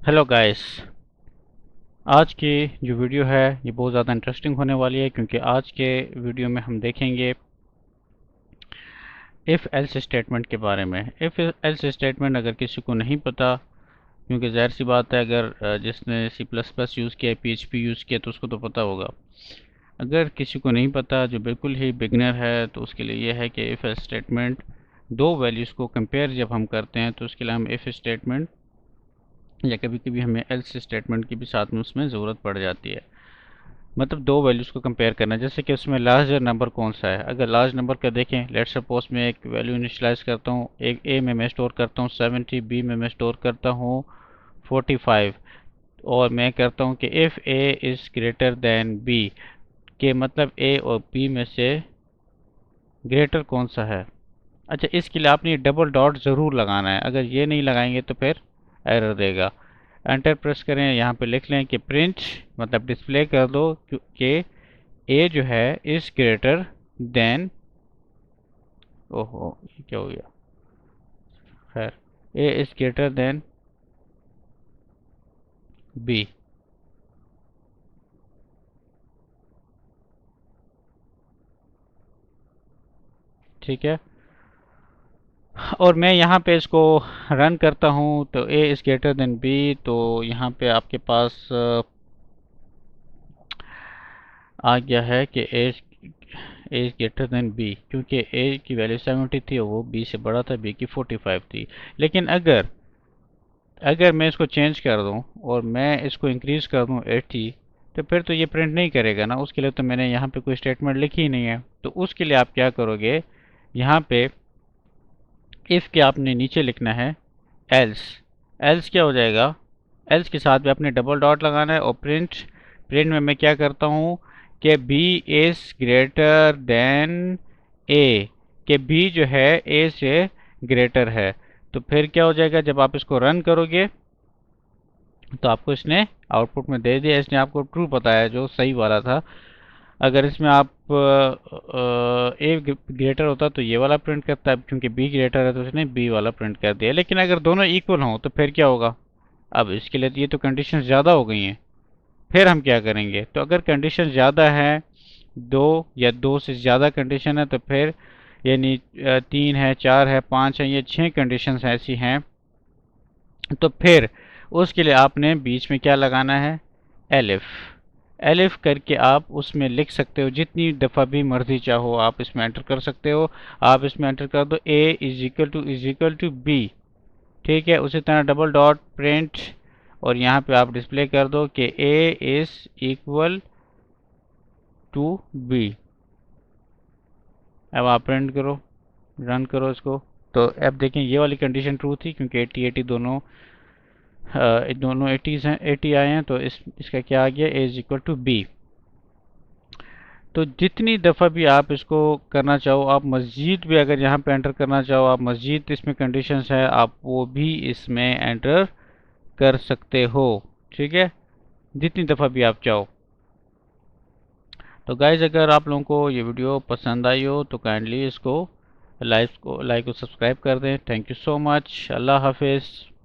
Hello guys. आज की जो वीडियो है ये बहुत ज़्यादा इंटरेस्टिंग होने वाली है, क्योंकि आज के वीडियो में हम देखेंगे इफ़ एल्स स्टेटमेंट के बारे में। इफ़ एल्स स्टेटमेंट अगर किसी को नहीं पता, क्योंकि ज़ाहिर सी बात है, अगर जिसने सी प्लस प्लस यूज़ किया, PHP यूज़ किया, तो उसको तो पता होगा। अगर किसी को नहीं पता, जो बिल्कुल ही बिगनर है, तो उसके लिए यह है कि इफ़ एल्स स्टेटमेंट दो वैल्यूज़ को कंपेयर जब हम करते हैं तो उसके लिए हम इफ़ स्टेटमेंट या कभी कभी हमें एल्स स्टेटमेंट की भी साथ में उसमें ज़रूरत पड़ जाती है। मतलब दो वैल्यूज़ को कंपेयर करना, जैसे कि उसमें लार्जर नंबर कौन सा है। अगर लार्ज नंबर का देखें, लेट्स सपोज मैं एक वैल्यू इनिशियलाइज करता हूँ, एक ए में मैं स्टोर करता हूँ 70, बी में मैं स्टोर करता हूँ 45, और मैं करता हूँ कि if a is greater than b, के मतलब ए और बी में से ग्रेटर कौन सा है। अच्छा, इसके लिए आपने डबल डॉट ज़रूर लगाना है, अगर ये नहीं लगाएंगे तो फिर एरर देगा। एंटर प्रेस करें, यहाँ पे लिख लें कि प्रिंट, मतलब डिस्प्ले कर दो कि ए जो है इज ग्रेटर देन, ओहो ये क्या हो गया, खैर, ए इज ग्रेटर देन बी। ठीक है, और मैं यहाँ पे इसको रन करता हूँ तो ए इज ग्रेटर देन बी, तो यहाँ पे आपके पास आ गया है कि ए इज ग्रेटर देन बी, क्योंकि ए की वैल्यू 70 थी और वो बी से बड़ा था, बी की 45 थी। लेकिन अगर अगर मैं इसको चेंज कर दूं और मैं इसको इंक्रीज कर दूं 80, तो फिर तो ये प्रिंट नहीं करेगा ना। उसके लिए तो मैंने यहाँ पे कोई स्टेटमेंट लिखी ही नहीं है। तो उसके लिए आप क्या करोगे, यहाँ पे इफ़ के आपने नीचे लिखना है एल्स। एल्स क्या हो जाएगा, एल्स के साथ में आपने डबल डॉट लगाना है, और प्रिंट, प्रिंट में मैं क्या करता हूँ कि बी इज़ ग्रेटर देन ए, कि बी जो है ए से ग्रेटर है। तो फिर क्या हो जाएगा, जब आप इसको रन करोगे तो आपको इसने आउटपुट में दे दिया, इसने आपको ट्रू बताया जो सही वाला था। अगर इसमें आप ए ग्रेटर होता तो ये वाला प्रिंट करता है, क्योंकि बी ग्रेटर है तो इसने बी वाला प्रिंट कर दिया। लेकिन अगर दोनों इक्वल हों तो फिर क्या होगा। अब इसके लिए तो ये तो कंडीशन ज़्यादा हो गई हैं। फिर हम क्या करेंगे, तो अगर कंडीशन ज़्यादा है, दो या दो से ज़्यादा कंडीशन है, तो फिर यानी तीन है, चार है, पाँच है, ये छः कंडीशंस ऐसी हैं, तो फिर उसके लिए आपने बीच में क्या लगाना है, एलिफ। एलिफ करके आप उसमें लिख सकते हो, जितनी दफ़ा भी मर्जी चाहो आप इसमें एंटर कर सकते हो। आप इसमें एंटर कर दो ए इज इक्वल टू बी। ठीक है, उसी तरह डबल डॉट प्रिंट, और यहाँ पे आप डिस्प्ले कर दो कि ए इज इक्वल टू बी। अब आप प्रिंट करो, रन करो इसको, तो अब देखें ये वाली कंडीशन ट्रू थी, क्योंकि 80 दोनों दोनों 80s हैं, 80 आए हैं, तो इसका क्या आ गया, ए इज इक्वल टू बी। तो जितनी दफ़ा भी आप इसको करना चाहो, आप मस्जिद भी अगर यहाँ पे एंटर करना चाहो, आप मस्जिद इसमें कंडीशंस है, आप वो भी इसमें एंटर कर सकते हो। ठीक है, जितनी दफ़ा भी आप चाहो। तो गाइज, अगर आप लोगों को ये वीडियो पसंद आई हो तो काइंडली इसको लाइक को सब्सक्राइब कर दें। Thank you so much. अल्लाह हाफिज़।